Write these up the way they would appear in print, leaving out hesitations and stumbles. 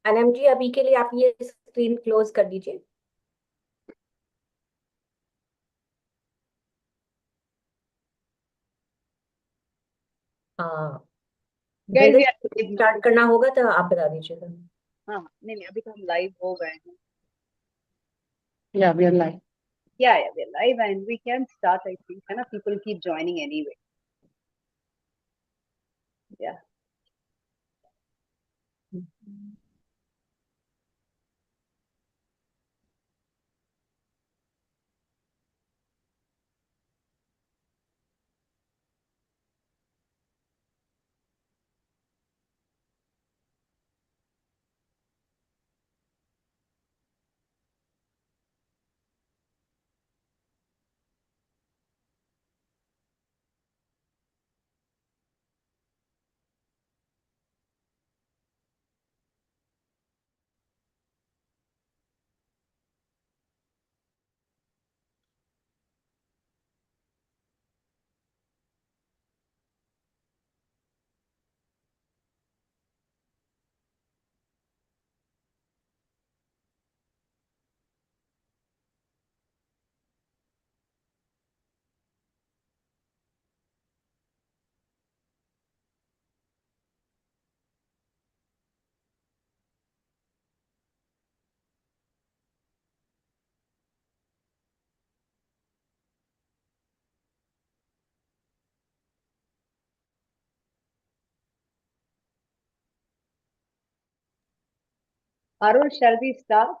अनम जी, अभी के लिए आप ये स्क्रीन क्लोज कर दीजिए। हाँ, well brother, we are live. Start करना होगा तो आप बता दीजिएगा। हाँ, नहीं नहीं, अभी तो हम लाइव हो गए हैं। Yeah we are live. Yeah we are live and we can start, I think, है ना? People keep joining anyway. Yeah Arul, shall we start?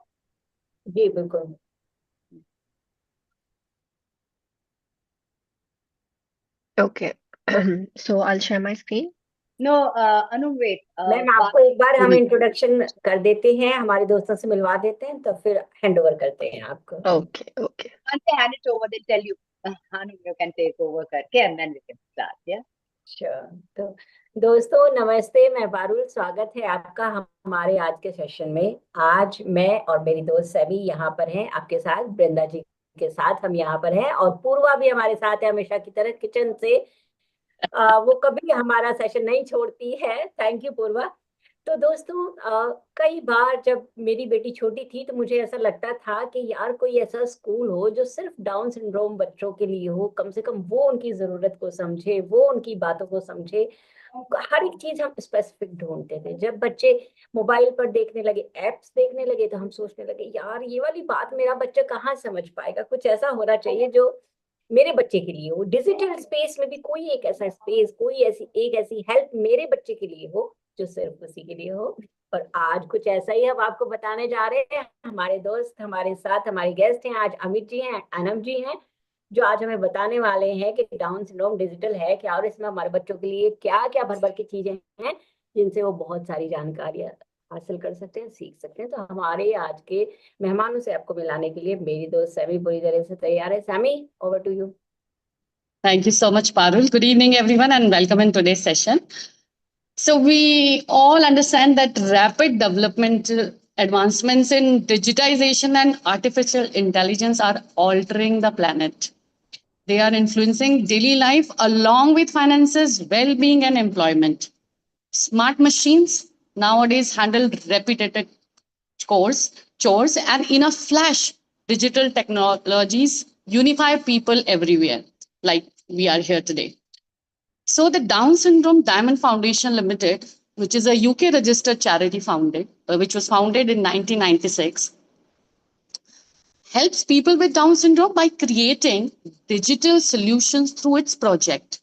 जी बिल्कुल। Okay. So I'll share my screen. No, Anum, wait. Ma'am, आपको एक बार हम introduction कर देते हैं, हमारे दोस्तों से मिलवा देते हैं, तो फिर हैंड ओवर करते हैं आपको। Okay, okay. Once I hand it over, they'll tell you, Anum, you can take over करके, and then we can start. Yeah. अच्छा, तो दोस्तों नमस्ते, मैं पारुल, स्वागत है आपका हमारे आज के सेशन में। आज मैं और मेरी दोस्त सभी यहाँ पर हैं आपके साथ, वृंदा जी के साथ हम यहाँ पर हैं, और पूर्वा भी हमारे साथ है हमेशा की तरह किचन से। वो कभी हमारा सेशन नहीं छोड़ती है। थैंक यू पूर्वा। तो दोस्तों, कई बार जब मेरी बेटी छोटी थी तो मुझे ऐसा लगता था कि यार कोई ऐसा स्कूल हो जो सिर्फ डाउन सिंड्रोम बच्चों के लिए हो, कम से कम वो उनकी जरूरत को समझे, वो उनकी बातों को समझे। हर एक चीज हम स्पेसिफिक ढूंढते थे। जब बच्चे मोबाइल पर देखने लगे, एप्स देखने लगे, तो हम सोचने लगे यार ये वाली बात मेरा बच्चा कहाँ समझ पाएगा, कुछ ऐसा होना चाहिए जो मेरे बच्चे के लिए हो। डिजिटल स्पेस में भी कोई एक ऐसा स्पेस, कोई ऐसी हेल्प मेरे बच्चे के लिए हो जो सिर्फ उसी के लिए हो। और आज कुछ ऐसा ही हम आपको बताने जा रहे हैं। हमारे दोस्त हमारे साथ, हमारे गेस्ट हैं आज, अमित जी हैं, अनम जी हैं, जो आज हमें बताने वाले हैं कि डाउन सिंड्रोम डिजिटल है क्या, और इसमें हमारे बच्चों के लिए क्या क्या भर भर की चीजें हैं जिनसे वो बहुत सारी जानकारियां हासिल कर सकते हैं, सीख सकते हैं। तो हमारे आज के मेहमानों से आपको मिलाने के लिए मेरी दोस्त सैमी पूरी तरह से तैयार है। Sammy, over to you. Thank you so much, Parul. Good evening, everyone, and welcome in today's session. So, we all understand that rapid developmental advancements in digitization and artificial intelligence are altering the planet. They are influencing daily life along with finances, well being, and employment. Smart machines nowadays handle repetitive chores, and in a flash, digital technologies unify people everywhere, like we are here today. So, the Down Syndrome Diamond Foundation Limited, which is a UK registered charity which was founded in 1996, helps people with Down syndrome by creating digital solutions through its project,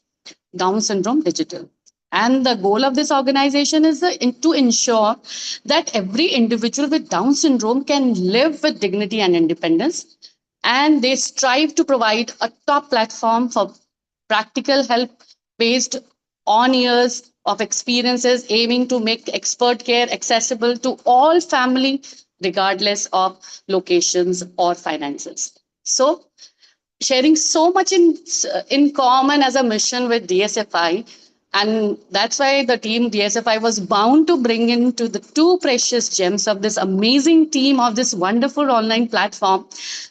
Down Syndrome Digital. And the goal of this organization is to ensure that every individual with Down syndrome can live with dignity and independence. And they strive to provide a top platform for practical help based on years of experiences, aiming to make expert care accessible to all family, regardless of locations or finances. So, sharing so much in common as a mission with DSFI, and that's why the team DSFI was bound to bring into the two precious gems of this amazing team of this wonderful online platform.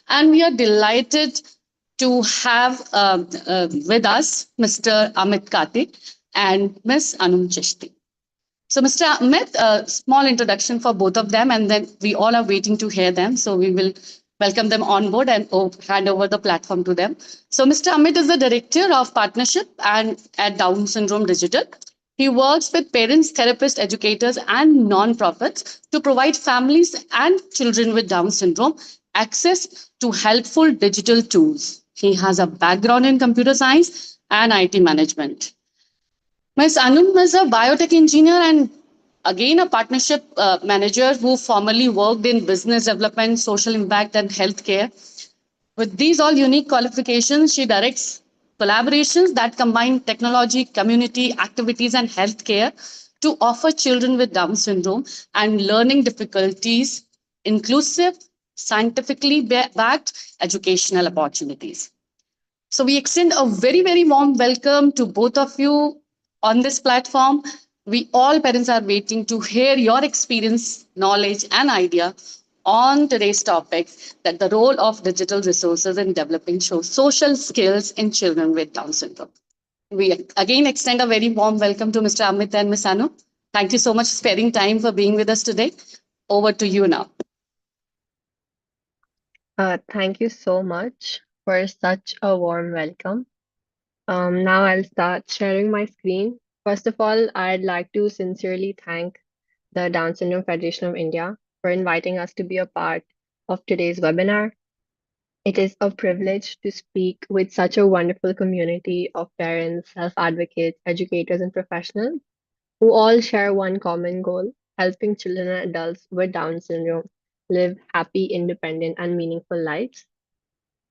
And we are delighted to have with us Mr. Amit Kartik and Miss Anum Chishti. So, Mr. Amit, a small introduction for both of them, and then we all are waiting to hear them. So, we will welcome them on board and hand over the platform to them. So, Mr. Amit is the Director of Partnership and at Down Syndrome Digital. He works with parents, therapists, educators, and non-profits to provide families and children with Down syndrome access to helpful digital tools. He has a background in computer science and IT management. Ms. Anum is a biotech engineer and again a partnership manager who formerly worked in business development, social impact, and healthcare. With these all unique qualifications, she directs collaborations that combine technology, community activities, and healthcare to offer children with Down syndrome and learning difficulties inclusive, scientifically backed educational opportunities. So we extend a very, very warm welcome to both of you on this platform. We all parents are waiting to hear your experience, knowledge, and idea on today's topic that the role of digital resources in developing social skills in children with Down syndrome. We again extend a very warm welcome to Mr. Amit and Ms. Anu. Thank you so much for sparing time for being with us today. Over to you now. Thank you so much for such a warm welcome. Now I'll start sharing my screen. First of all, I'd like to sincerely thank the Down Syndrome Federation of India for inviting us to be a part of today's webinar. It is a privilege to speak with such a wonderful community of parents, self advocates, educators, and professionals who all share one common goal: helping children and adults with Down syndrome live happy, independent, and meaningful lives.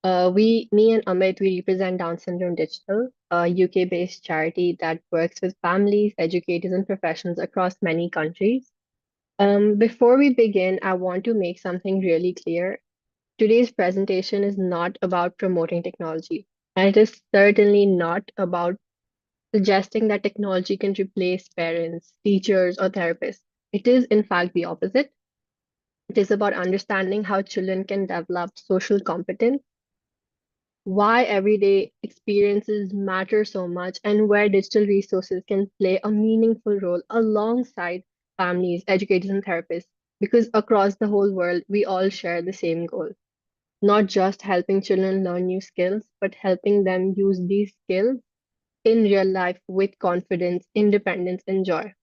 Me and Amit, we represent Down Syndrome Digital, a UK-based charity that works with families, educators, and professionals across many countries. Before we begin, I want to make something really clear. Today's presentation is not about promoting technology, and it is certainly not about suggesting that technology can replace parents, teachers, or therapists. It is, in fact, the opposite. It is about understanding how children can develop social competence, why everyday experiences matter so much, and where digital resources can play a meaningful role alongside families, educators, and therapists. Because across the whole world, we all share the same goal: not just helping children learn new skills, but helping them use these skills in real life with confidence, independence, and joy.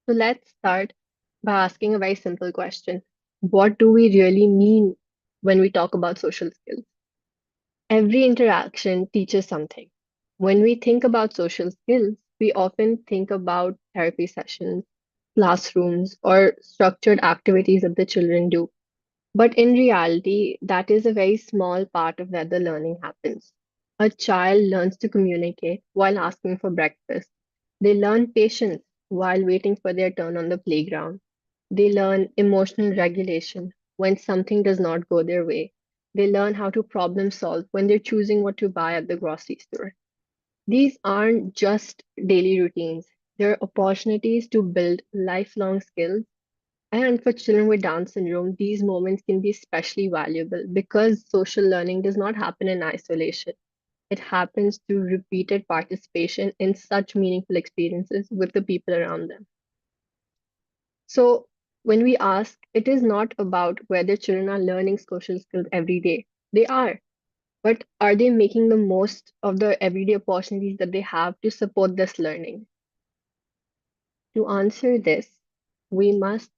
So let's start by asking a very simple question. What do we really mean when we talk about social skills? Every interaction teaches something. When we think about social skills, we often think about therapy sessions, classrooms, or structured activities that the children do. But in reality, that is a very small part of where the learning happens. A child learns to communicate while asking for breakfast. They learn patience while waiting for their turn on the playground. They learn emotional regulation when something does not go their way. They learn how to problem solve when they're choosing what to buy at the grocery store. These aren't just daily routines, they're opportunities to build lifelong skills. And for children with Down syndrome, these moments can be especially valuable because social learning does not happen in isolation. It happens through repeated participation in such meaningful experiences with the people around them. So, when we ask, it is not about whether children are learning social skills every day. They are. But are they making the most of the everyday opportunities that they have to support this learning? To answer this, we must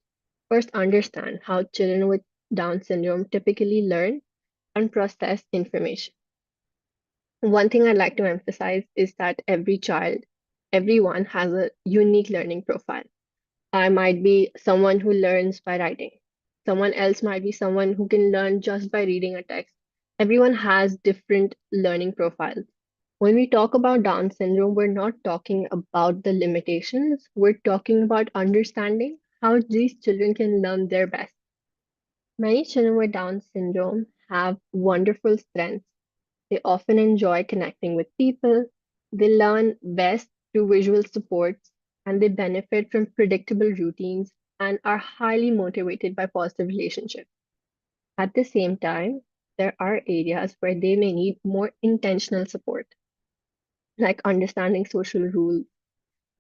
first understand how children with Down syndrome typically learn and process information. One thing I'd like to emphasize is that everyone has a unique learning profile. I might be someone who learns by writing. Someone else might be someone who can learn just by reading a text. Everyone has different learning profiles. When we talk about Down syndrome, we're not talking about the limitations, we're talking about understanding how these children can learn their best. Many children with Down syndrome have wonderful strengths. They often enjoy connecting with people. They learn best through visual supports, and they benefit from predictable routines and are highly motivated by positive relationships. At the same time, there are areas where they may need more intentional support, like understanding social rules,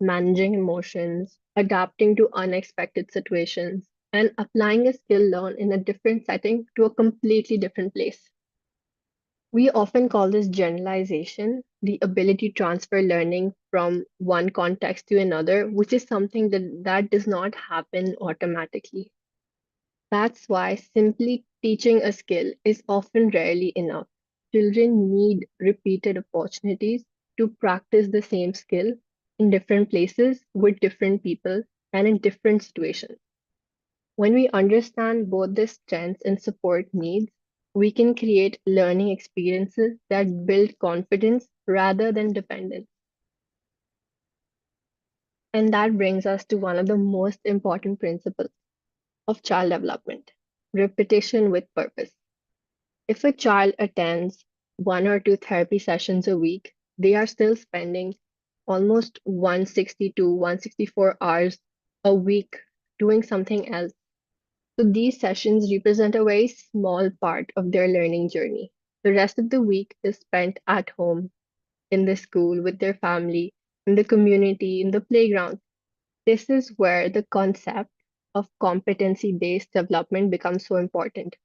managing emotions, adapting to unexpected situations, and applying a skill learned in a different setting to a completely different place. We often call this generalization, the ability to transfer learning from one context to another, which is something that does not happen automatically. That's why simply teaching a skill is often rarely enough. Children need repeated opportunities to practice the same skill in different places with different people and in different situations. When we understand both the strengths and support needs, we can create learning experiences that build confidence rather than dependence. And that brings us to one of the most important principles of child development: repetition with purpose. If a child attends one or two therapy sessions a week, they are still spending almost 160 to 164 hours a week doing something else. So these sessions represent a very small part of their learning journey. The rest of the week is spent at home, in the school, with their family, in the community, in the playground. This is where the concept of competency based development becomes so important.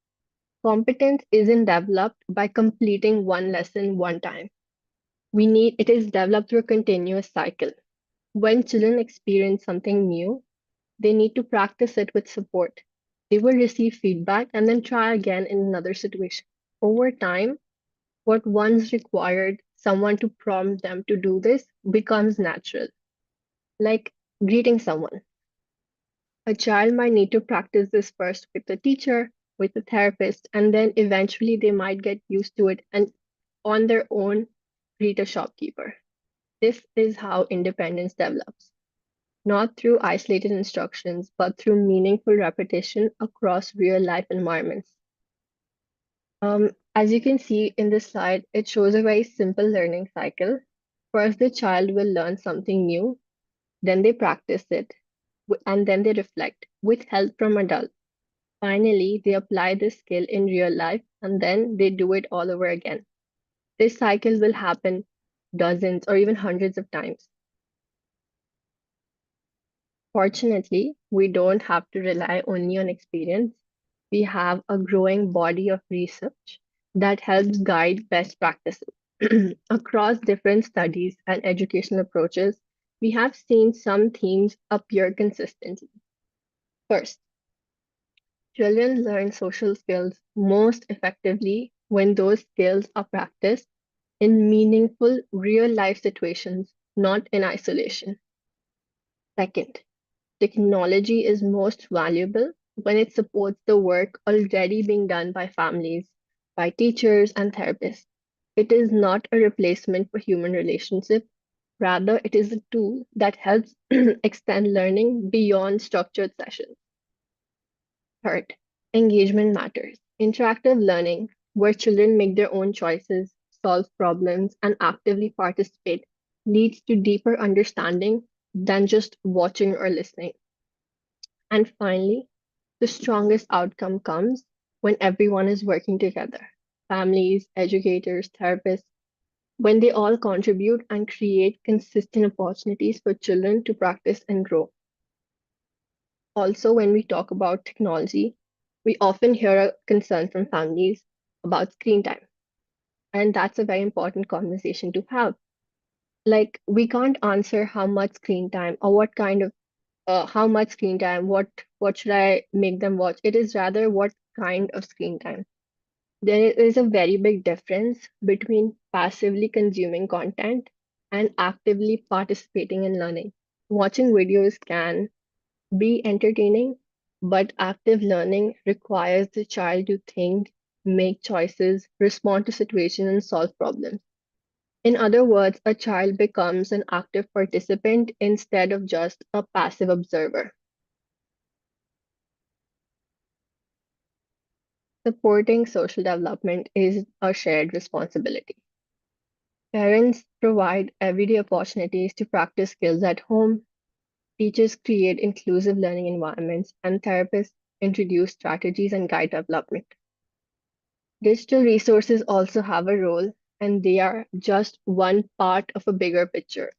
Competence isn't developed by completing one lesson one time. It is developed through a continuous cycle. When children experience something new, they need to practice it with support. They will receive feedback and then try again in another situation. Over time, what once required someone to prompt them to do this becomes natural, like greeting someone. A child might need to practice this first with the teacher, with the therapist, and then eventually they might get used to it and on their own greet a shopkeeper. This is how independence develops, not through isolated instructions, but through meaningful repetition across real life environments. As you can see in this slide, it shows a very simple learning cycle. First, the child will learn something new, then they practice it, and then they reflect with help from adults. Finally, they apply this skill in real life, and then they do it all over again. This cycle will happen dozens or even hundreds of times. Fortunately, we don't have to rely only on experience. We have a growing body of research that helps guide best practices. Across different studies and educational approaches, we have seen some themes appear consistently. First, children learn social skills most effectively when those skills are practiced in meaningful real life situations, not in isolation. Second, technology is most valuable when it supports the work already being done by families, by teachers, and therapists. It is not a replacement for human relationships. Rather, it is a tool that helps extend learning beyond structured sessions. Third, engagement matters. Interactive learning, where children make their own choices, solve problems, and actively participate, leads to deeper understanding than just watching or listening. And finally, the strongest outcome comes when everyone is working together: families, educators, therapists, when they all contribute and create consistent opportunities for children to practice and grow. Also, when we talk about technology, we often hear a concern from families about screen time. And that's a very important conversation to have. Like, we can't answer how much screen time or what kind of how much screen time, what should I make them watch. It is rather what kind of screen time. There is a very big difference between passively consuming content and actively participating in learning. Watching videos can be entertaining, but active learning requires the child to think, make choices, respond to situations, and solve problems. In other words, a child becomes an active participant instead of just a passive observer. Supporting social development is a shared responsibility. Parents provide everyday opportunities to practice skills at home, teachers create inclusive learning environments, and therapists introduce strategies and guide development. Digital resources also have a role, and they are just one part of a bigger picture.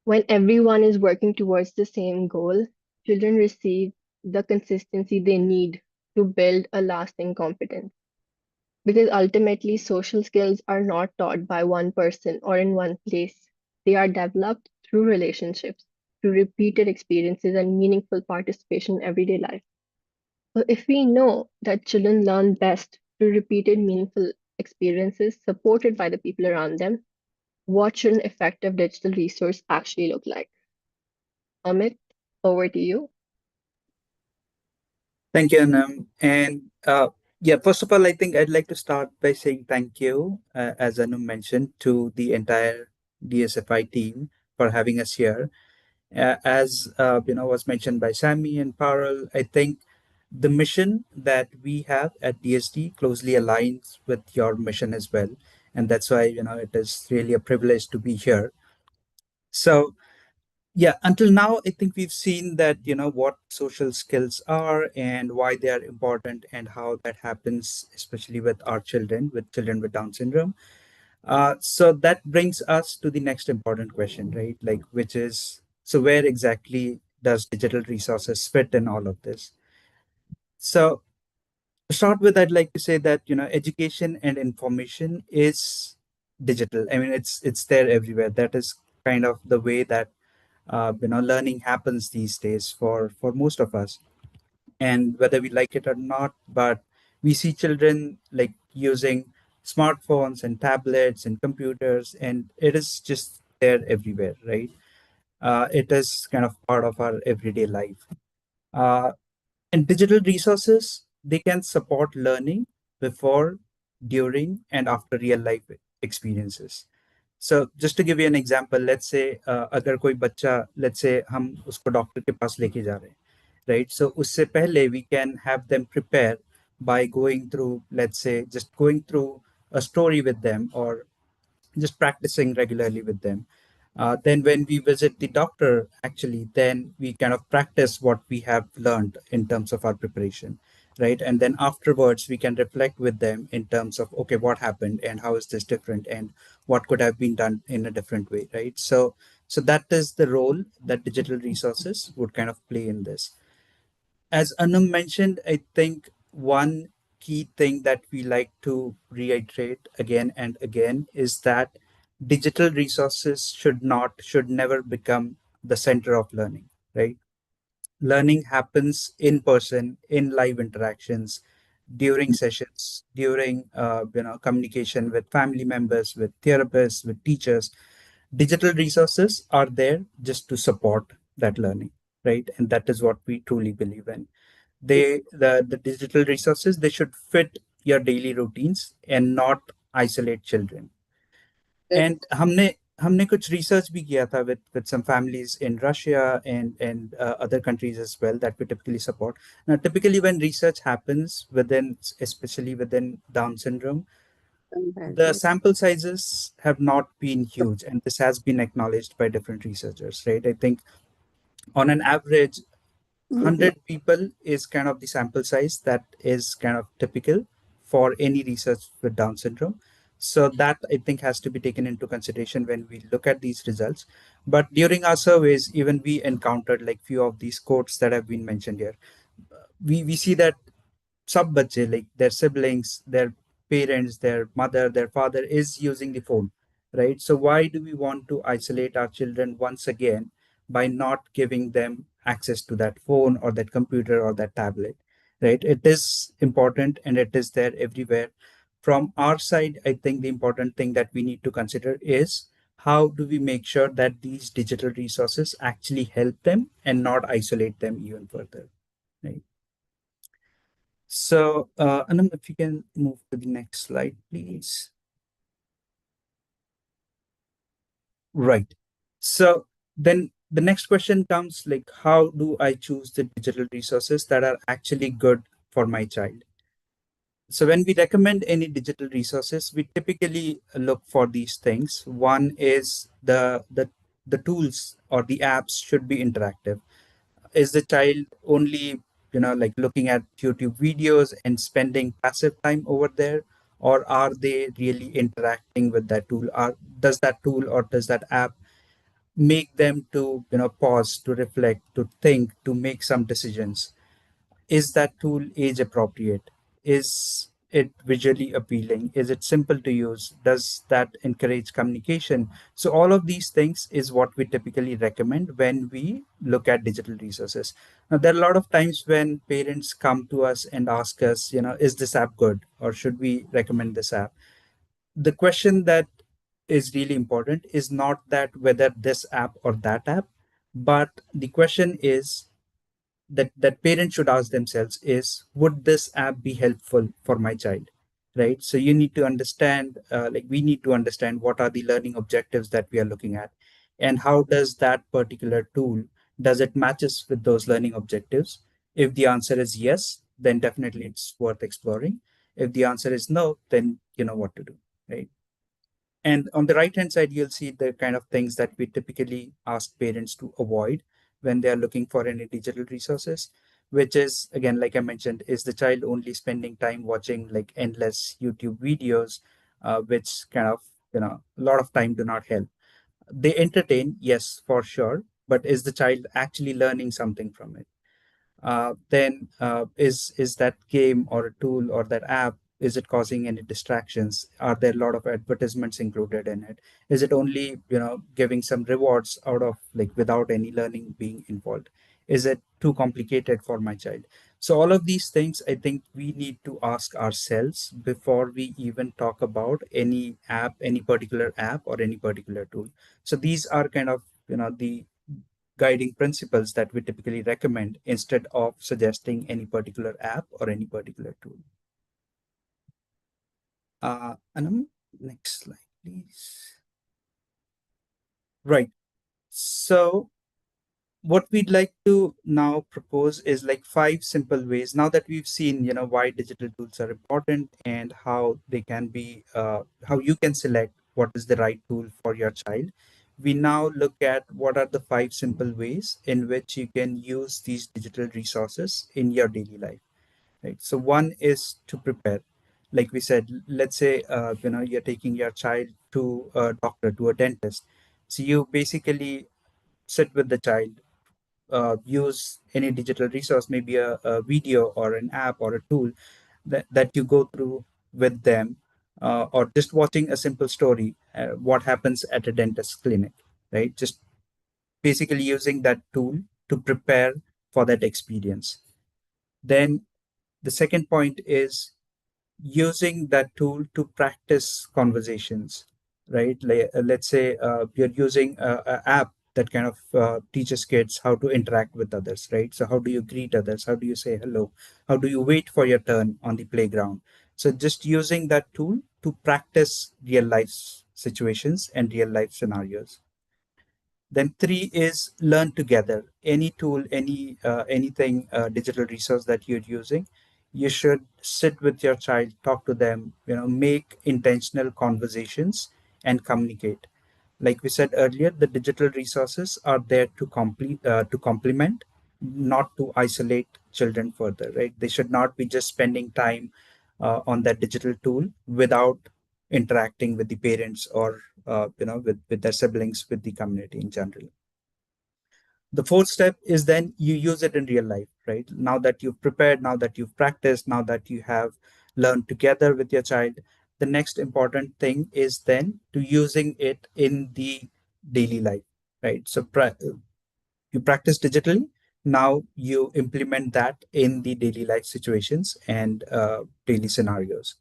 When everyone is working towards the same goal, children receive the consistency they need to build a lasting competence. Because ultimately, social skills are not taught by one person or in one place. They are developed through relationships, through repeated experiences, and meaningful participation in everyday life. So, if we know that children learn best through repeated, meaningful experiences supported by the people around them, what should an effective digital resource actually look like? Amit, over to you. Thank you, Anum. And yeah, first of all, I think I'd like to start by saying thank you, as Anum mentioned, to the entire DSFI team for having us here. As was mentioned by Sammy and Parul, I think the mission that we have at DSD closely aligns with your mission as well, and that's why it is really a privilege to be here. So yeah, until now, I think we've seen that, what social skills are and why they are important and how that happens, especially with children with Down syndrome. So that brings us to the next important question, right? Like, which is, so where exactly does digital resources fit in all of this? So to start with, I'd like to say that, education and information is digital. I mean, it's there everywhere. That is kind of the way that learning happens these days for most of us, and whether we like it or not, but we see children like using smartphones and tablets and computers, and it is just there everywhere, right? It is kind of part of our everyday life. uh, and digital resources, they can support learning before, during, and after real life experiences. So just to give you an example, let's say अगर कोई बच्चा, let's say हम उसको doctor के पास लेके जा रहे हैं, right? So उससे पहले we can have them prepare by going through, let's say, just going through a story with them, or just practicing regularly with them. Then when we visit the doctor, actually, then we kind of practice what we have learned in terms of our preparation, right? And then afterwards, we can reflect with them in terms of, okay, what happened and how is this different and what could have been done in a different way, right? So that is the role that digital resources would kind of play in this. As Anum mentioned, I think one key thing that we like to reiterate again and again is that digital resources should never become the center of learning, right? Learning happens in person, in live interactions, during sessions, during communication with family members, with therapists, with teachers. Digital resources are there just to support that learning, right? And that is what we truly believe in. The digital resources, they should fit your daily routines and not isolate children. And हमने कुछ research भी किया था with some families in Russia and other countries as well that we typically support. Now, typically when research happens within, especially within Down syndrome, the sample sizes have not been huge, and this has been acknowledged by different researchers, right? I think on an average, 100 people is kind of the sample size that is kind of typical for any research with Down syndrome. So that, I think, has to be taken into consideration when we look at these results. But during our surveys, even we encountered like few of these quotes that have been mentioned here. We see that सब बच्चे, like their siblings, their parents, their mother, their father is using the phone, right? So why do we want to isolate our children once again by not giving them access to that phone or that computer or that tablet, right? It is important and it is there everywhere. From our side, I think the important thing that we need to consider is how do we make sure that these digital resources actually help them and not isolate them even further, right? So, Anam, if you can move to the next slide, please. Right. So then the next question comes like, how do I choose the digital resources that are actually good for my child? So when we recommend any digital resources, we typically look for these things. One is the tools or the apps should be interactive. Is the child only like looking at YouTube videos and spending passive time over there, or are they really interacting with that tool? Or does that tool or does that app make them to, pause, to reflect, to think, to make some decisions. Is that tool age appropriate? Is it visually appealing? Is it simple to use? Does that encourage communication? So all of these things is what we typically recommend when we look at digital resources. Now, there are a lot of times when parents come to us and ask us, is this app good, or should we recommend this app? The question that is really important is not that whether this app or that app, but the question is that parents should ask themselves is, would this app be helpful for my child? Right. So you need to understand, like we need to understand what are the learning objectives that we are looking at, and how does that particular tool, does it matches with those learning objectives? If the answer is yes, then definitely it's worth exploring. If the answer is no, then you know what to do. Right. And on the right hand side, you'll see the kind of things that we typically ask parents to avoid when they are looking for any digital resources, which is, again, like I mentioned, is the child only spending time watching like endless YouTube videos, which kind of, a lot of time do not help. They entertain, yes, for sure, but is the child actually learning something from it? Then is that game or a tool or that app, is it causing any distractions? Are there a lot of advertisements included in it? Is it only giving some rewards out of like without any learning being involved? Is it too complicated for my child? So all of these things, I think we need to ask ourselves before we even talk about any app, any particular app or any particular tool. So these are kind of the guiding principles that we typically recommend instead of suggesting any particular app or any particular tool. Anum, next slide, please. Right. So what we'd like to now propose is like 5 simple ways. Now that we've seen, why digital tools are important and how they can be, how you can select what is the right tool for your child. We now look at what are the 5 simple ways in which you can use these digital resources in your daily life. Right. So one is to prepare. Like we said, let's say, you're taking your child to a doctor, to a dentist. So you basically sit with the child, use any digital resource, maybe a video or an app or a tool that you go through with them, or just watching a simple story, what happens at a dentist clinic, right? Just basically using that tool to prepare for that experience. Then the second point is using that tool to practice conversations, right? Let's say you're using a app that kind of teaches kids how to interact with others, right? So how do you greet others? How do you say hello? How do you wait for your turn on the playground? So just using that tool to practice real life situations and real life scenarios. Then three is learn together. Any tool, anything, digital resource that you're using, you should sit with your child, talk to them, make intentional conversations and communicate. Like we said earlier, the digital resources are there to complete, to complement, not to isolate children further, right? They should not be just spending time on that digital tool without interacting with the parents or with their siblings, with the community in general. The fourth step is then you use it in real life, right? Now that you've prepared, now that you've practiced, now that you have learned together with your child, the next important thing is then to using it in the daily life, right? So you practice digitally, now you implement that in the daily life situations and daily scenarios.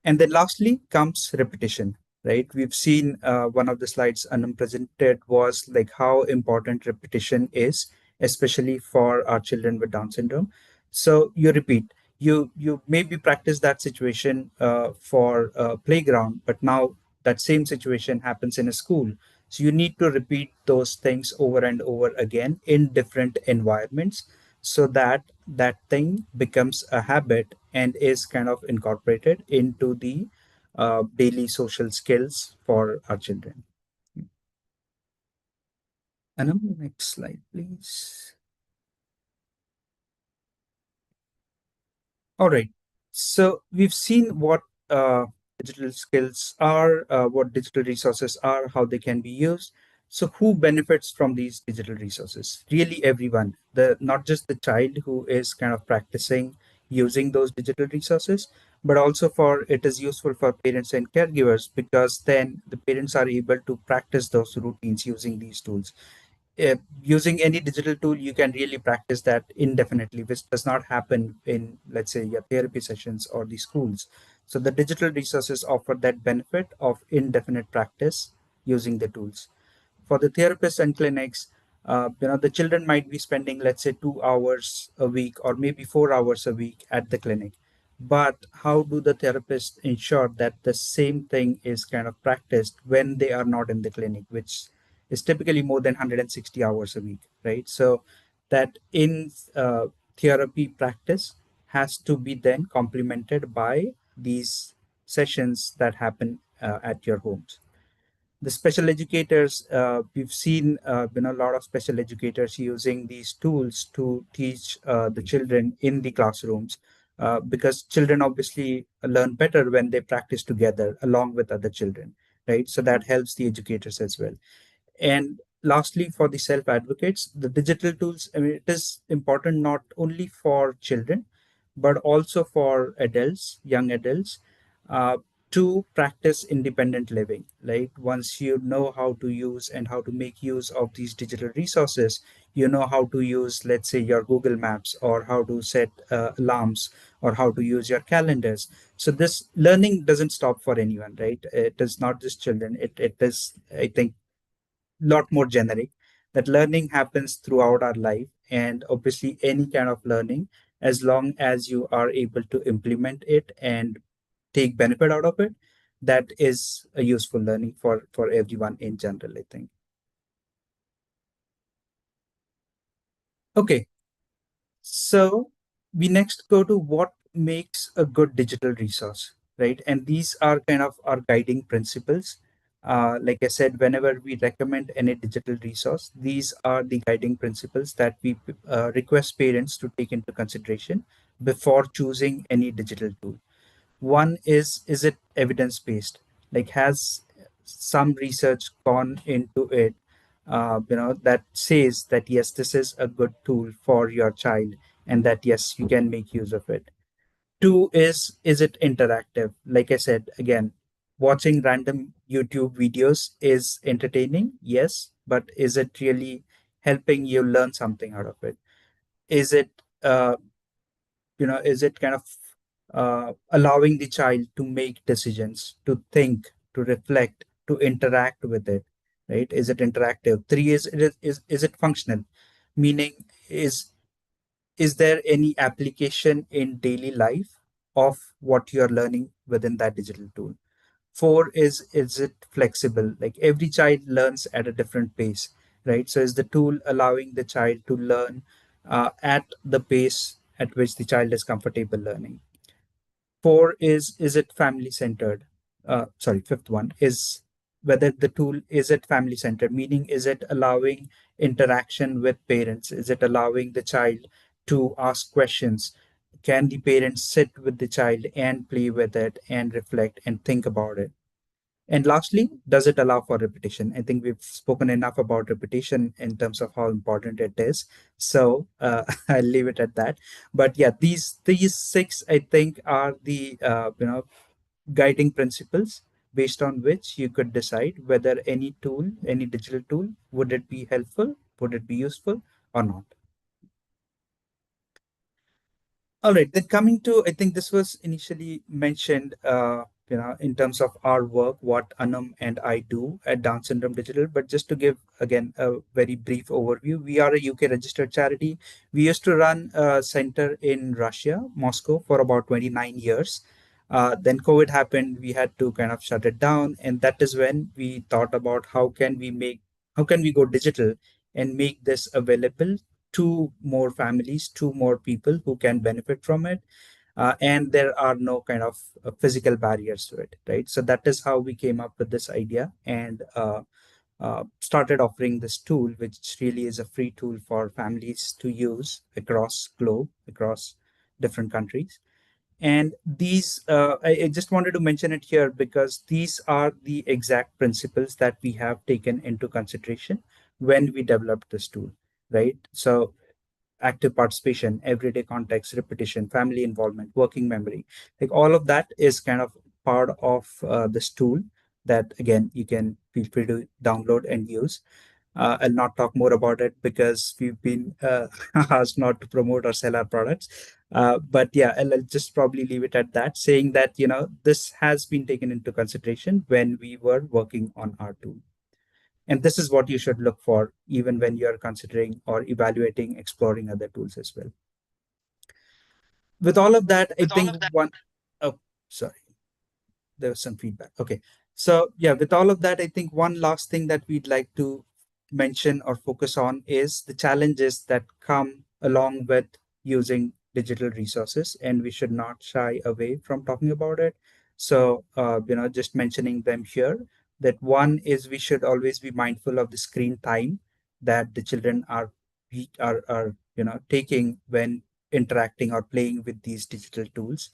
And then lastly comes repetition, right? We've seen one of the slides Anum presented was like how important repetition is, especially for our children with Down syndrome. So you repeat, you maybe practice that situation for a playground, but now that same situation happens in a school. So you need to repeat those things over and over again in different environments so that that thing becomes a habit and is kind of incorporated into the daily social skills for our children. Anam, next slide, please. All right. So we've seen what digital skills are, what digital resources are, how they can be used. So who benefits from these digital resources? Really everyone. The not just the child who is kind of practicing using those digital resources, but also for it is useful for parents and caregivers, because then the parents are able to practice those routines using these tools. Using any digital tool, you can really practice that indefinitely, which does not happen in, let's say, your therapy sessions or the schools. So the digital resources offer that benefit of indefinite practice using the tools. For the therapists and clinics, the children might be spending, let's say, 2 hours a week or maybe 4 hours a week at the clinic. But how do the therapists ensure that the same thing is kind of practiced when they are not in the clinic, which is typically more than 160 hours a week, right? So that in therapy practice has to be then complemented by these sessions that happen at your homes. The special educators, we've seen a lot of special educators using these tools to teach the children in the classrooms, because children obviously learn better when they practice together along with other children, right? So that helps the educators as well. And lastly, for the self advocates, the digital tools, I mean, it is important not only for children, but also for adults, young adults, uh, to practice independent living. Right? Once you know how to use and how to make use of these digital resources, you know how to use, let's say, your Google Maps, or how to set alarms, or how to use your calendars. So this learning doesn't stop for anyone, right? It is not just children. It is, I think, lot more generic, that learning happens throughout our life, and obviously any kind of learning, as long as you are able to implement it and take benefit out of it, that is a useful learning for everyone in general, I think. Okay, so we next go to what makes a good digital resource, right? And these are kind of our guiding principles. Like I said, whenever we recommend any digital resource, these are the guiding principles that we request parents to take into consideration before choosing any digital tool. One is it evidence based? Like, has some research gone into it, that says that yes, this is a good tool for your child, and that yes, you can make use of it. Two is it interactive? Like I said, again, watching random YouTube videos is entertaining, yes, but is it really helping you learn something out of it? Is it uh, is it kind of allowing the child to make decisions, to think, to reflect, to interact with it, right? Is it interactive? Three is it functional? Meaning, is is there any application in daily life of what you're learning within that digital tool? Four is it flexible? Like, every child learns at a different pace, right? So is the tool allowing the child to learn at the pace at which the child is comfortable learning? Four is it family centered? Sorry, fifth one is whether the tool is it family centered, meaning is it allowing interaction with parents? Is it allowing the child to ask questions? Can the parents sit with the child and play with it and reflect and think about it? And lastly, does it allow for repetition? I think we've spoken enough about repetition in terms of how important it is. So I'll leave it at that. But yeah, these six, I think, are the guiding principles based on which you could decide whether any tool, any digital tool, would it be helpful, would it be useful, or not. All right, then coming to, I think this was initially mentioned, in terms of our work, what Anum and I do at Down Syndrome Digital. But just to give again a very brief overview, we are a UK registered charity. We used to run a center in Russia, Moscow, for about 29 years. Then COVID happened, we had to kind of shut it down, and that is when we thought about how can we go digital and make this available to more families, to more people who can benefit from it. And there are no kind of physical barriers to it, right? So that is how we came up with this idea, and started offering this tool, which really is a free tool for families to use across globe, across different countries. And these, I just wanted to mention it here because these are the exact principles that we have taken into consideration when we developed this tool, right? So active participation, everyday context, repetition, family involvement, working memory, like all of that is kind of part of this tool that again you can feel free to download and use. I'll not talk more about it because we've been asked not to promote or sell our products. But yeah, I'll just probably leave it at that, saying that this has been taken into consideration when we were working on our tool. And this is what you should look for even when you're considering or evaluating, exploring other tools as well. With all of that, I think one, oh, sorry, there was some feedback. Okay. So, yeah, with all of that, I think one last thing that we'd like to mention or focus on is the challenges that come along with using digital resources, and we should not shy away from talking about it. So, just mentioning them here, that one is we should always be mindful of the screen time that the children are taking when interacting or playing with these digital tools.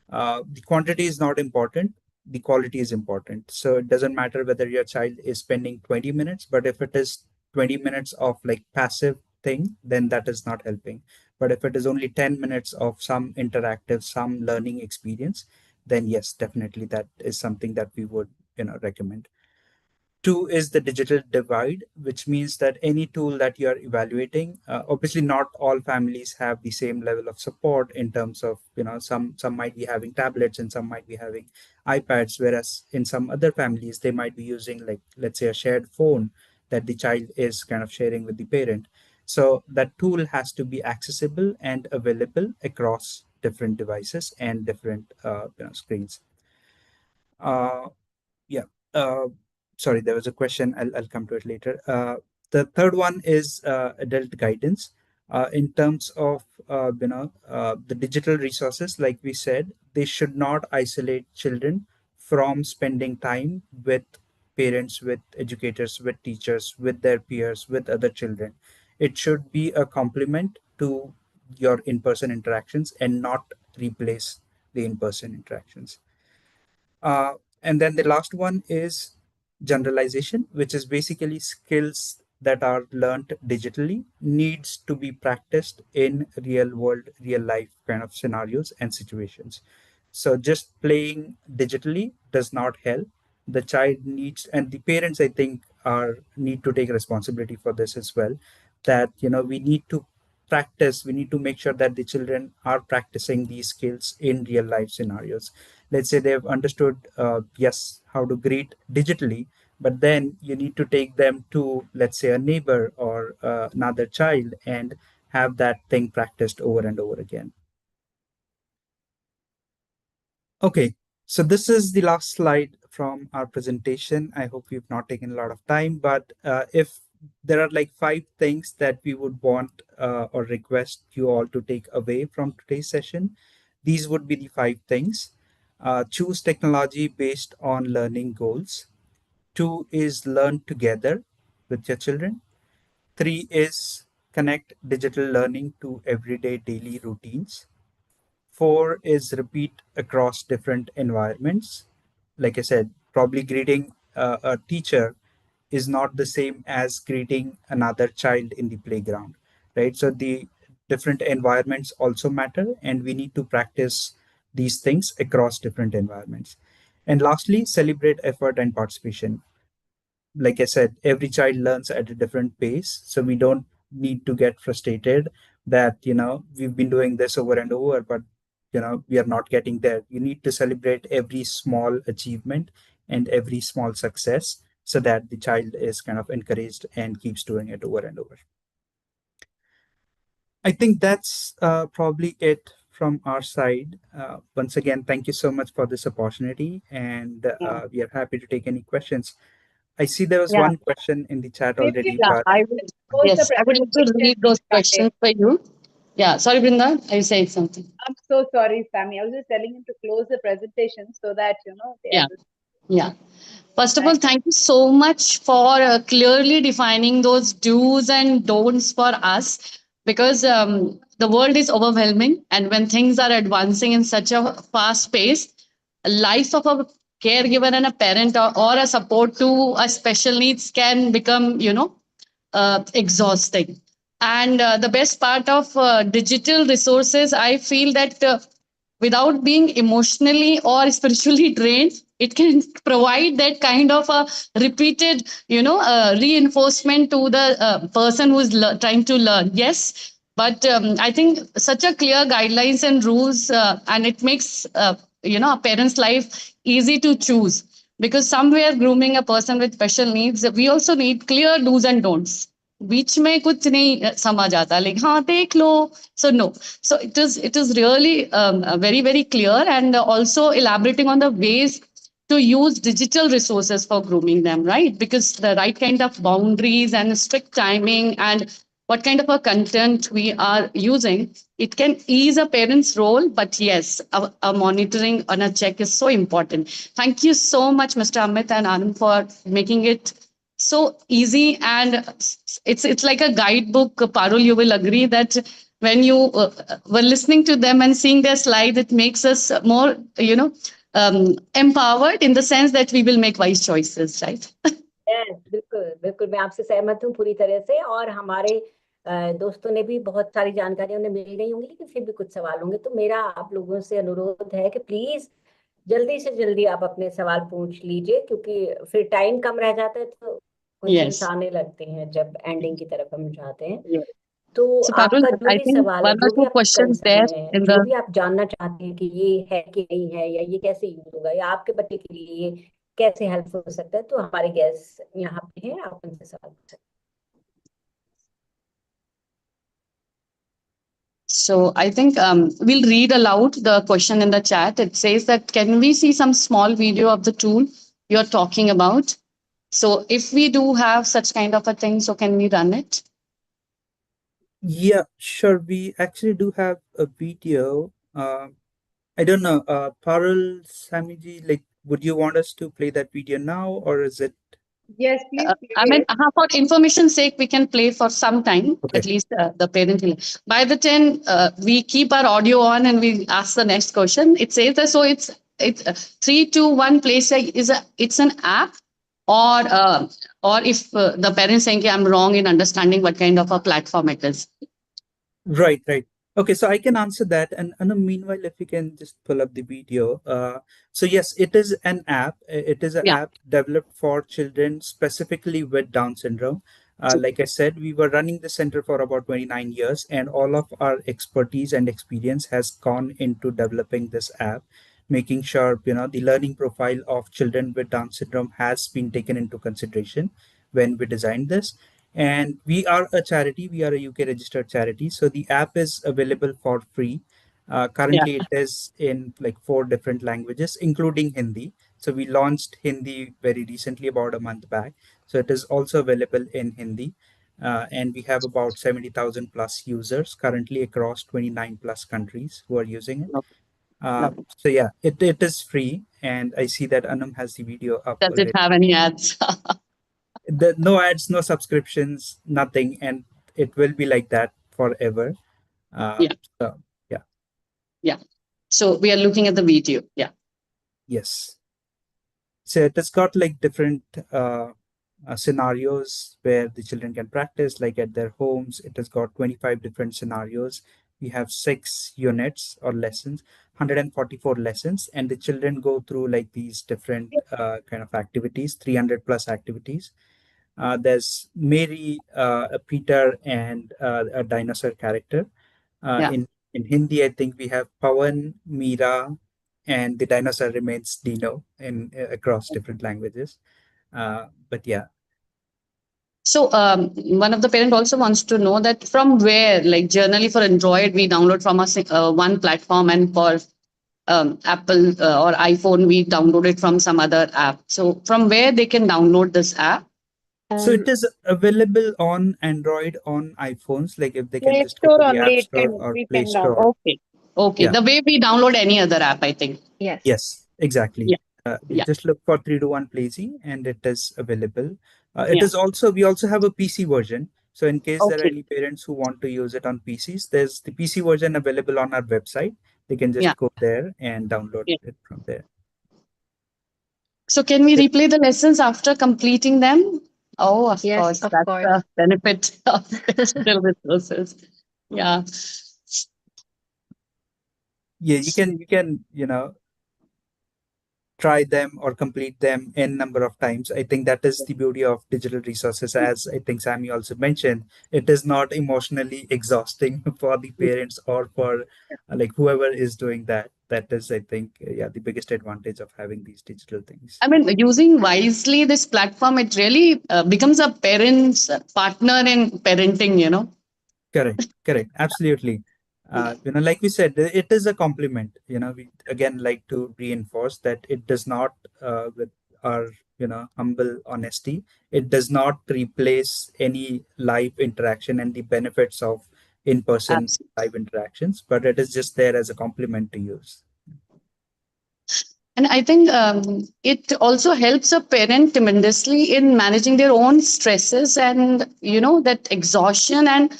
The quantity is not important, the quality is important. So it doesn't matter whether your child is spending 20 minutes, but if it is 20 minutes of like passive thing, then that is not helping. But if it is only 10 minutes of some interactive, some learning experience, then yes, definitely that is something that we would recommend. Two is the digital divide, which means that any tool that you're evaluating, obviously not all families have the same level of support in terms of, some might be having tablets and some might be having iPads, whereas in some other families, they might be using like, let's say a shared phone that the child is kind of sharing with the parent. So that tool has to be accessible and available across different devices and different screens. Uh, yeah. Uh, Sorry, there was a question. I'll come to it later. The third one is adult guidance. In terms of the digital resources, like we said, they should not isolate children from spending time with parents, with educators, with teachers, with their peers, with other children. It should be a complement to your in-person interactions and not replace the in-person interactions. Uh, and then the last one is generalization, which is basically skills that are learned digitally needs to be practiced in real world, real life kind of scenarios and situations. So just playing digitally does not help. The child needs, and the parents, I think, are need to take responsibility for this as well. That we need to practice. We need to make sure that the children are practicing these skills in real life scenarios. Let's say they've understood, yes, how to greet digitally, but then you need to take them to, let's say, a neighbor or another child and have that thing practiced over and over again. Okay, so this is the last slide from our presentation. I hope we've not taken a lot of time, but if there are like 5 things that we would want or request you all to take away from today's session, these would be the 5 things. Choose technology based on learning goals. Two is learn together with your children. Three is connect digital learning to everyday daily routines. Four is repeat across different environments. Like I said, probably greeting a teacher is not the same as greeting another child in the playground, right? So the different environments also matter, and we need to practice these things across different environments. And lastly, celebrate effort and participation. Like I said, every child learns at a different pace. So we don't need to get frustrated that, we've been doing this over and over, but, we are not getting there. You need to celebrate every small achievement and every small success so that the child is kind of encouraged and keeps doing it over and over. I think that's probably it from our side. Once again, thank you so much for this opportunity, and Yeah. we are happy to take any questions. I see there was Yeah. one question in the chat Maybe already, Yeah, but I would. close the Yes, I would like to presentation read those started. questions for you. Yeah, sorry, Brinda, are you saying something? I'm so sorry, Sammy. I was just telling him to close the presentation so that they Yeah, understand. yeah. First of all, Thank thank you so much for clearly defining those do's and don'ts for us. because the world is overwhelming, and when things are advancing in such a fast pace, life of a caregiver and a parent, or a support to a special needs can become, exhausting. And the best part of digital resources, I feel that without being emotionally or spiritually drained, it can provide that kind of a repeated, reinforcement to the person who is trying to learn. Yes, but I think such a clear guidelines and rules, and it makes a parent's life easy to choose, because somewhere grooming a person with special needs, we also need clear do's and don'ts. बीच में कुछ नहीं समझ आता, like हाँ देख लो. So no, so it is really very very clear, and also elaborating on the ways to use digital resources for grooming them, right? Because the right kind of boundaries and strict timing, and what kind of a content we are using, it can ease a parent's role. But yes, a monitoring and a check is so important. Thank you so much, Mr. Amit and Anum, for making it so easy. And it's like a guidebook. Parul, you will agree that when you were listening to them and seeing their slide, it makes us more, empowered, in the sense that we will make wise choices, right? Yes, बिल्कुल बिल्कुल मैं आपसे सहमत हूँ पूरी तरह से। और हमारे दोस्तों ने भी बहुत सारी जानकारी उन्हें मिल गई होंगी, लेकिन फिर भी कुछ सवाल होंगे। तो मेरा आप लोगों से अनुरोध है कि प्लीज जल्दी से जल्दी आप अपने सवाल पूछ लीजिए, क्योंकि फिर टाइम कम रह जाता है तो क्वेश्चंस Yes. आने लगते हैं जब एंडिंग की तरफ हम जाते हैं। Yes. तो So, Parul, आपका जो I भी think सवाल है, one or जो भी two आपका questions there कंसर्न है, in जो the भी आप जानना चाहते हैं कि ये है कि नहीं है, या ये कैसे यूज होगा, या आपके बच्चे के लिए ये कैसे हेल्पफुल हो सकता है, तो हमारे गेस्ट यहाँ पे हैं, आप उनसे सवाल पूछ सकते So I think we'll read aloud the question in the chat. It says that, can we see some small video of the tool you're talking about? So if we do have such kind of a thing, so can we run it? Yeah, sure. We actually do have a video. I don't know, Parul, Samiji, like, would you want us to play that video now, or is it? Yes, please play I mean, it. for information's sake, we can play for some time, Okay. at least the parent will. By the 10, we keep our audio on and we ask the next question. It says that, so it's 3, 2, 1 place it's an app, or if the parents saying I'm wrong in understanding what kind of a platform it is. Right, right. Okay, so I can answer that. And meanwhile, if you can just pull up the video. So yes, it is an app. It is an Yeah. app developed for children specifically with Down syndrome. Like I said, we were running the center for about 29 years, and all of our expertise and experience has gone into developing this app, making sure, the learning profile of children with Down syndrome has been taken into consideration when we designed this. And we are a charity, we are a UK registered charity. So the app is available for free. Yeah. Currently, it is in like 4 different languages, including Hindi. So we launched Hindi very recently, about a month back. So it is also available in Hindi. And we have about 70,000 plus users currently across 29 plus countries who are using it. No, no. So yeah, it is free. And I see that Anum has the video up Does it already. have any ads? No ads, no subscriptions, nothing, and it will be like that forever. Yeah. So yeah, Yeah. So we are looking at the video. Yeah. yes. So it has got like different scenarios where the children can practice, like at their homes. It has got 25 different scenarios. We have 6 units or lessons, 144 lessons, and the children go through like these different kind of activities, 300 plus activities. There's Mary, a Peter, and a dinosaur character. Uh, Yeah. in in Hindi, I think we have Pawan, Meera, and the dinosaur remains Dino in across different languages. But yeah, So one of the parent also wants to know that from where, like generally for Android, we download from one platform, and for Apple or iPhone, we download it from some other app. So from where they can download this app? so Um, it is available on Android, on iPhones. Like if they can Play just go Store to the only App it Store can or we Play can download. Store. Okay. Okay. Yeah. The way we download any other app, I think. yes. Yes, exactly. Yeah. You Yeah. just look for 3 to 1 Plazy and it is available. Yeah. We also have a PC version. So in case there are Okay. any parents who want to use it on PCs, there's the PC version available on our website. They can Yeah. just go there and download Yeah. it from there. So can we So, replay the lessons after completing them? Oh, of Yes, course. of That's course. the benefit of digital resources. Yeah. yeah, you can try them or complete them n number of times. I think that is the beauty of digital resources. As I think Sammy also mentioned, it is not emotionally exhausting for the parents or for like whoever is doing that. That is, I think, yeah, the biggest advantage of having these digital things. I mean, using wisely this platform, it really becomes a parent's partner in parenting, you know. Correct, correct, absolutely. Like we said, it is a compliment. We again like to reinforce that it does not, with our humble honesty, it does not replace any live interaction and the benefits of in-person Absolutely. live interactions, but it is just there as a compliment to use. And I think it also helps a parent tremendously in managing their own stresses and, that exhaustion and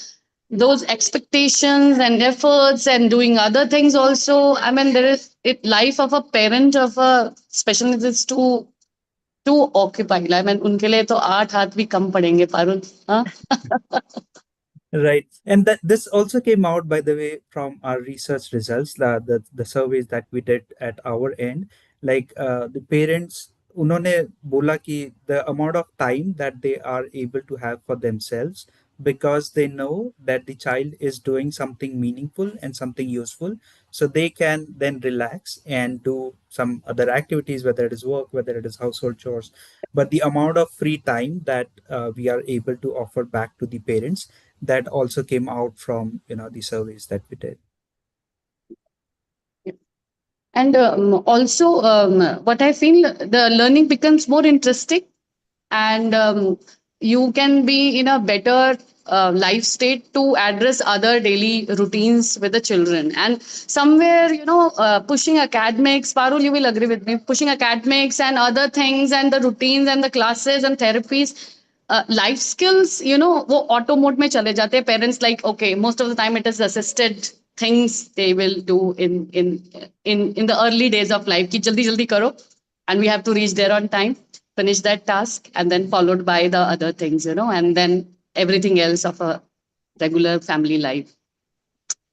those expectations and efforts and doing other things also. I mean, there is it life of a parent of a special needs is too occupied. I mean, उनके लिए तो 8 हाथ भी कम पड़ेंगे पारुल. हाँ? Right. And that this also came out, by the way, from our research results, the surveys that we did at our end. Like the parents, उन्होंने बोला कि the amount of time that they are able to have for themselves, because they know that the child is doing something meaningful and something useful, so they can then relax and do some other activities, whether it is work, whether it is household chores. But the amount of free time that we are able to offer back to the parents, that also came out from the surveys that we did. And also, what I feel, the learning becomes more interesting, and you can be in a better life state to address other daily routines with the children. And somewhere, pushing academics, Parul, you will agree with me, pushing academics and other things and the routines and the classes and therapies, life skills, वो auto mode में चले जाते हैं. Parents like, okay, most of the time it is assisted things they will do in the early days of life कि जल्दी जल्दी करो, and we have to reach there on time, finish that task, and then followed by the other things, and then everything else of a regular family life.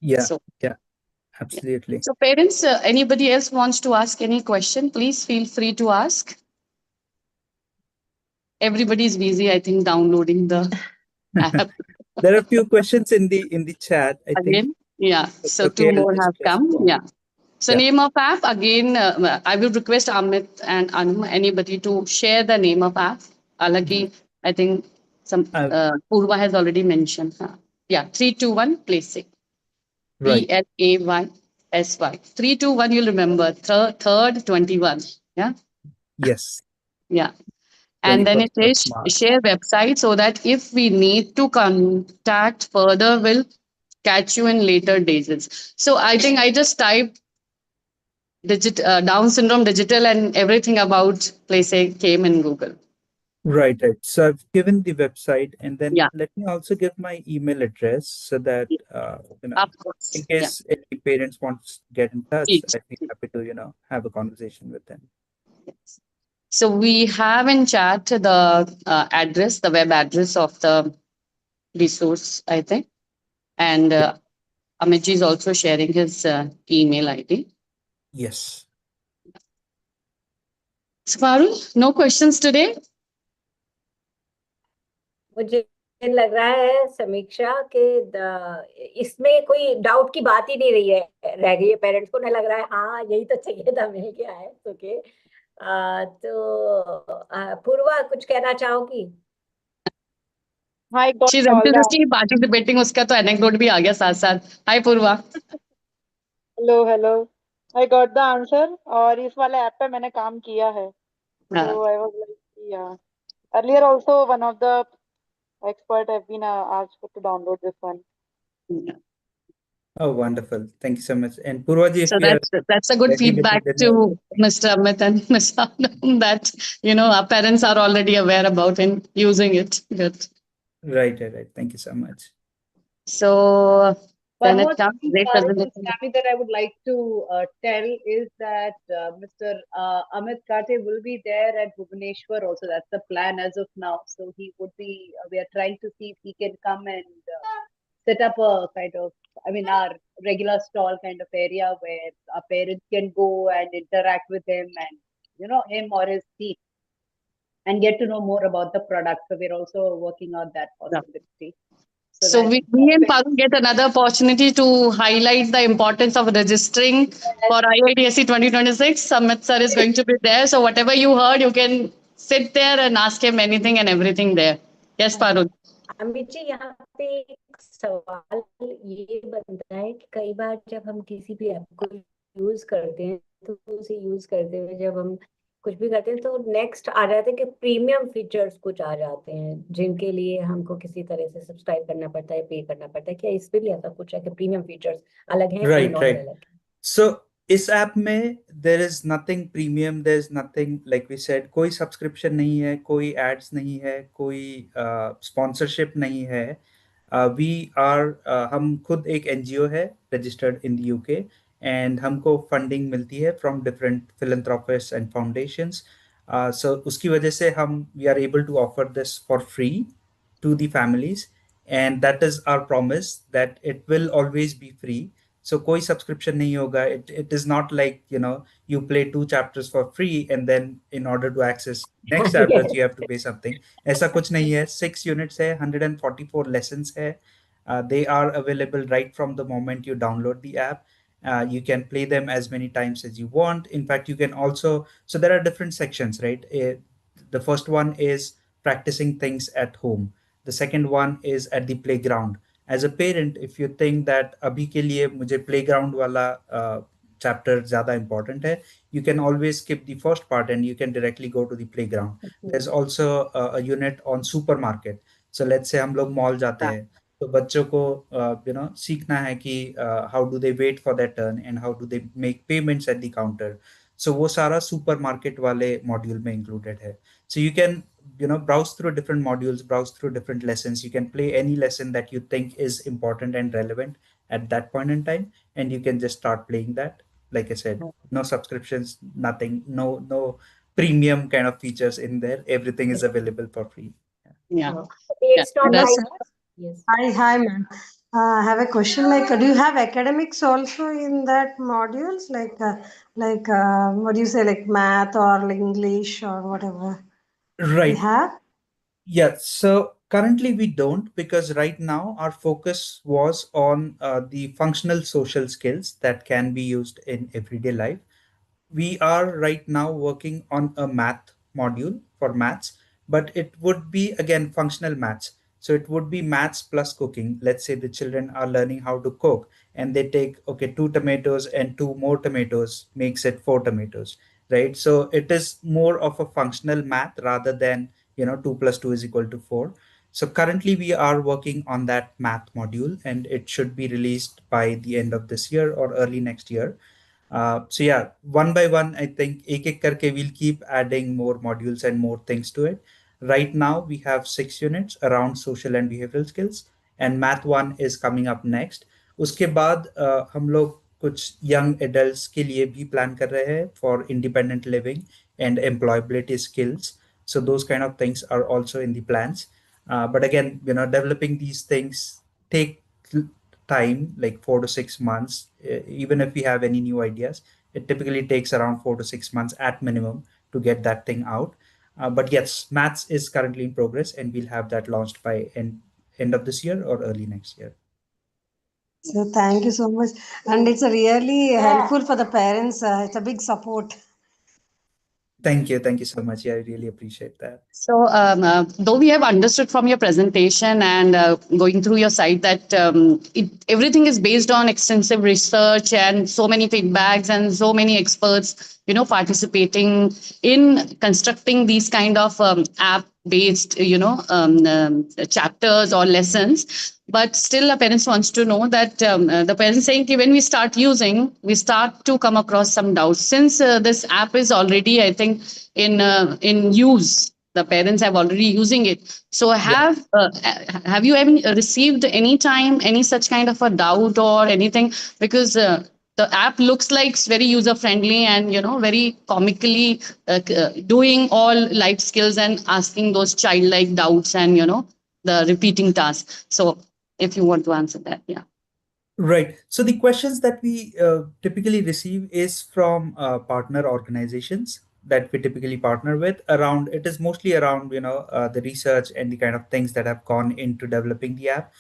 Yeah, So yeah, yeah. absolutely. So parents, anybody else wants to ask any question, please feel free to ask. Everybody's busy, I think, downloading the app. There are a few questions in the chat, I think. Again, yeah. It's So okay, two I'll more just have come. respond. Yeah. So Yeah. name of app again. I will request Amit and Anum, anybody to share the name of app. Alaki, I think some uh, Purva has already mentioned. Yeah, 3, 2, 1. Please say right. PLAYSY. 3, 2, 1. You'll remember third 21. Yeah, Yes. yeah. And then it 21st of says March. share website so that if we need to contact further, we'll catch you in later days. So I think I just typed Down syndrome digital and everything about place came in Google. Right, right. So I've given the website, and then Yeah, let me also give my email address so that of in course. Yeah. case any parents want to get in touch, Please. I'd be happy to have a conversation with them. Yes. So we have in chat the address, the web address of the resource, I think. And Yeah. Amit is also sharing his email ID. Yes. So Parul, no questions today? मुझे लग रहा है समीक्षा के इसमें कोई doubt की बात ही नहीं रही है, रह गई है. पेरेंट्स को ना लग रहा है हाँ यही तो चाहिए था, मिल गया है. ओके. तो पूर्वा कुछ कहना चाहोगी? I got She's all the enthusiastically participating. उसका तो anecdote भी आ गया साथ साथ. Hi Purva. hello hello. I got the answer और इस वाले ऐप पे मैंने काम किया है. So Uh, I was like, yeah. Earlier also one of the expert have been asked to download this one. yeah. Oh, wonderful. Thank you so much. And Purvaji, if So you are that's a good ready with feedback the demo. to Mr. Amit and Ms. Anum that our parents are already aware about and using it. Good. Right. Thank you so much. So One then it more comes thing, great Parul and presentation. Sammy, that I would like to tell is that Mr. Amit Kate will be there at Bhubaneswar also. That's the plan as of now. So he would be, we are trying to see if he can come and set up a kind of, I mean, our regular stall kind of area where our parents can go and interact with him and, him or his team and get to know more about the product. So we're also working on that Yeah. possibility. So So that we and Parul get another opportunity to highlight the importance of registering for IITSC 2026. Amit sir is going to be there. So whatever you heard, you can sit there and ask him anything and everything there. Yes, Parul. Amit ji, यहाँ पे एक सवाल ये बनता है कि कई बार जब हम किसी भी ऐप को यूज करते हैं तो उसे यूज करते हुए जब हम कुछ भी करते हैं तो नेक्स्ट आ जाते हैं कि प्रीमियम फीचर्स कुछ आ जाते हैं जिनके लिए हमको किसी तरह से सब्सक्राइब करना पड़ता है, पे करना पड़ता है। क्या इस पे भी ऐसा कुछ है कि प्रीमियम फीचर्स अलग हैं एंड नॉर्मल Right. अलग है? So इस ऐप में there is nothing premium, there is nothing like we said, कोई सब्सक्रिप्शन नहीं है, कोई एड्स नहीं है, कोई स्पॉन्सरशिप नहीं है। वी आर हम खुद एक एनजीओ है registered in the UK, and हमको फंडिंग मिलती है from different philanthropists and foundations. So उसकी वजह से हम we are able to offer this for free to the families, and that is our promise that it will always be free. So koi subscription nahi hoga. It is not like, you play 2 chapters for free and then in order to access next chapters you have to pay something. Aisa kuch nahi hai. 6 units hai, 144 lessons hai. They are available right from the moment you download the app. You can play them as many times as you want. In fact, you can also, so there are different sections, right? The first one is practicing things at home. The second one is at the playground. As a parent, if you think that abhi ke liye mujhe playground wala chapter zyada important hai, you can always skip the first part and you can directly go to the playground. There's also a unit on supermarket. So let's say हम लोग mall जाते हैं तो बच्चों को सीखना है कि how do they wait for that turn and how do they make payments at the counter. So वो सारा सुपरमार्केट वाले मॉड्यूल में इंक्लूडेड है। So you can browse through different modules, browse through different lessons. You can play any lesson that you think is important and relevant at that point in time, and you can just start playing that. Like I said, no subscriptions, nothing, no premium kind of features in there. Everything is available for free. Yeah. Yeah. It's not Hello, like sir. yes. Hi, ma'am. I have a question. Like, do you have academics also in that modules? What do you say, like math or like English or whatever? You Right. have? Yeah, so currently we don't, because right now our focus was on the functional social skills that can be used in everyday life. We are right now working on a math module for maths, but it would be again functional maths. So it would be maths plus cooking. Let's say the children are learning how to cook and they take, okay, 2 tomatoes and two more tomatoes makes it 4 tomatoes, right? So it is more of a functional math rather than, 2 plus 2 is equal to 4. So currently we are working on that math module and it should be released by the end of this year or early next year. So yeah, one by one, I think ek karke we'll keep adding more modules and more things to it. Right now, we have 6 units around social and behavioral skills, and math one is coming up next. उसके बाद हम लोग कुछ young adults के लिए भी plan कर रहे हैं for independent living and employability skills. So those kind of things are also in the plans. But again, developing these things take time, like 4 to 6 months. Even if we have any new ideas, it typically takes around 4 to 6 months at minimum to get that thing out. But yes, maths is currently in progress, and we'll have that launched by end of this year or early next year. So thank you so much. And it's a really helpful for the parents. It's a big support. Thank you so much. Yeah, I really appreciate that. So, though we have understood from your presentation and going through your site that everything is based on extensive research and so many feedbacks and so many experts, participating in constructing these kind of app-based, chapters or lessons. But still, the parents wants to know that the parents saying when we start using, we start to come across some doubts since this app is already, I think, in use the parents have already using it. So Yeah. have you ever received any time any such kind of a doubt or anything? Because the app looks like it's very user friendly and very comically doing all life skills and asking those childlike doubts and the repeating tasks. So if you want to answer that, yeah. Right. So the questions that we typically receive is from partner organizations that we typically partner with. Around it is mostly around the research and the kind of things that have gone into developing the app.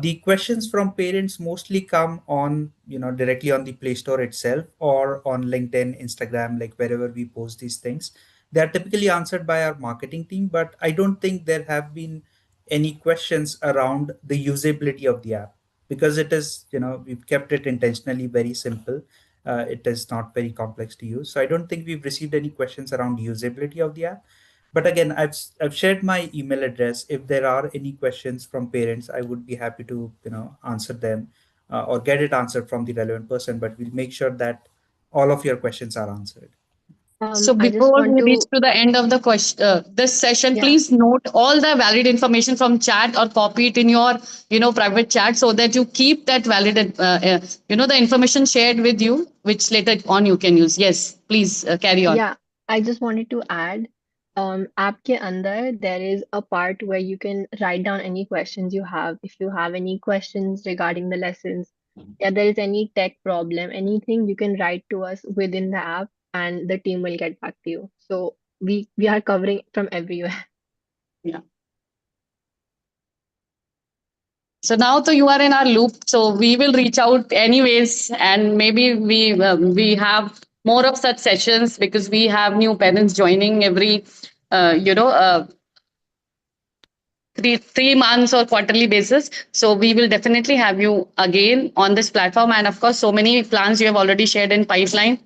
The questions from parents mostly come on directly on the Play Store itself or on LinkedIn, Instagram, like wherever we post these things. They are typically answered by our marketing team, but I don't think there have been any questions around the usability of the app because it is we've kept it intentionally very simple. It is not very complex to use, so I don't think we've received any questions around usability of the app. But again, I've shared my email address. If there are any questions from parents, I would be happy to answer them or get it answered from the relevant person, but we'll make sure that all of your questions are answered. So I just before want we reach to, to the end of the question, this session, yeah, please note all the valid information from chat or copy it in your, private chat so that you keep that valid, the information shared with you, which later on you can use. Yes, please carry on. yeah, I just wanted to add, app ke andar there is a part where you can write down any questions you have. If you have any questions regarding the lessons, yeah, there is any tech problem, anything you can write to us within the app, and the team will get back to you. So we are covering from everywhere. Yeah. So now so you are in our loop. So we will reach out anyways, and maybe we have more of such sessions because we have new parents joining every, uh, you know, uh, 3 months or quarterly basis. So we will definitely have you again on this platform. And of course, so many plans you have already shared in pipeline.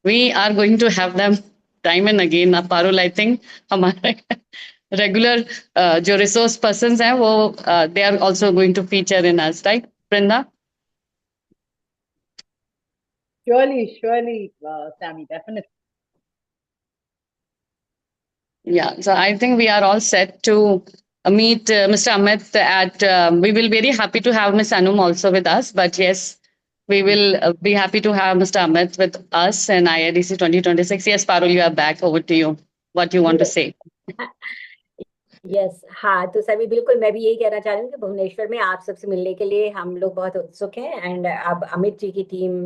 We are going to have them time and again. Parul, I think हमारे regular जो resource persons हैं वो they are also going to feature in us, right, Brinda? Surely, Sammy, definitely. Yeah, so I think we are all set to meet Mr. Amit at. We will very happy to have Miss Anum also with us. But yes, we will be happy to have Mr. Amit with us in IIDC 2026. Yes, Parul, you are back. Over to you. What you want to say? Yes, हाँ, तो सभी बिल्कुल मैं भी यही कहना चाह रही हूँ कि भुवनेश्वर में आप सबसे मिलने के लिए हम लोग बहुत उत्सुक हैं। एंड अब अमित जी की टीम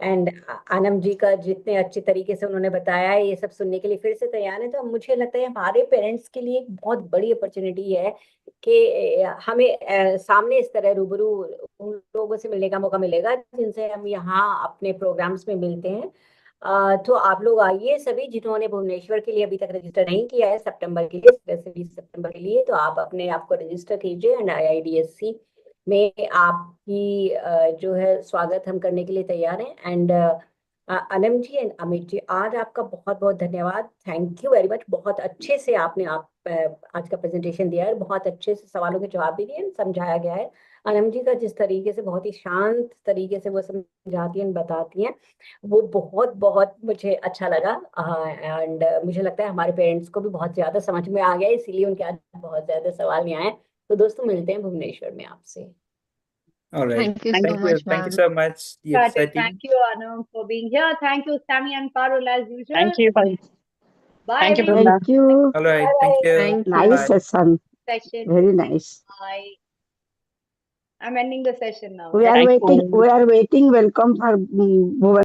एंड आनम जी का जितने अच्छे तरीके से उन्होंने बताया है, ये सब सुनने के लिए फिर से तैयार है। तो मुझे लगता है हमारे पेरेंट्स के लिए एक बहुत बड़ी अपॉर्चुनिटी है कि हमें सामने इस तरह रूबरू उन लोगों से मिलने का मौका मिलेगा जिनसे हम यहाँ अपने प्रोग्राम्स में मिलते हैं। तो आप लोग आइए सभी जिन्होंने भुवनेश्वर के लिए अभी तक रजिस्टर नहीं किया है सितंबर के लिए, वैसे 20 सितंबर के लिए, तो आप अपने आप को रजिस्टर कीजिए। एंड IIDSC में आपकी जो है स्वागत हम करने के लिए तैयार हैं। एंड अनम जी एंड अमित जी, आज आपका बहुत बहुत धन्यवाद। Thank you very much. बहुत अच्छे से आपने आज का प्रेजेंटेशन दिया है, बहुत अच्छे से सवालों के जवाब भी दिए, समझाया गया है। अनम जी का जिस तरीके से बहुत ही शांत तरीके से वो समझाती हैं बताती हैं, वो बहुत बहुत मुझे अच्छा लगा। एंड मुझे लगता है हमारे पेरेंट्स को भी बहुत ज्यादा समझ में आ गया, इसीलिए उनके आज बहुत ज्यादा सवाल नहीं आए। तो दोस्तों मिलते हैं भुवनेश्वर में आपसे। All right. Thank you Thank so you. much, Thank you ma'am. so much, Got it. Yusati. Thank you, Anum, for being here. Thank you, Sammy and Parul, as usual. Thank you. Bye, Thank you, everyone. Brinda. Thank you. All right, Bye thank bye. you. Thank Nice you. Bye. session. Session. Very nice. Bye. I'm ending the session now. We are Thank waiting. you. We are waiting. Welcome for Bhuvan.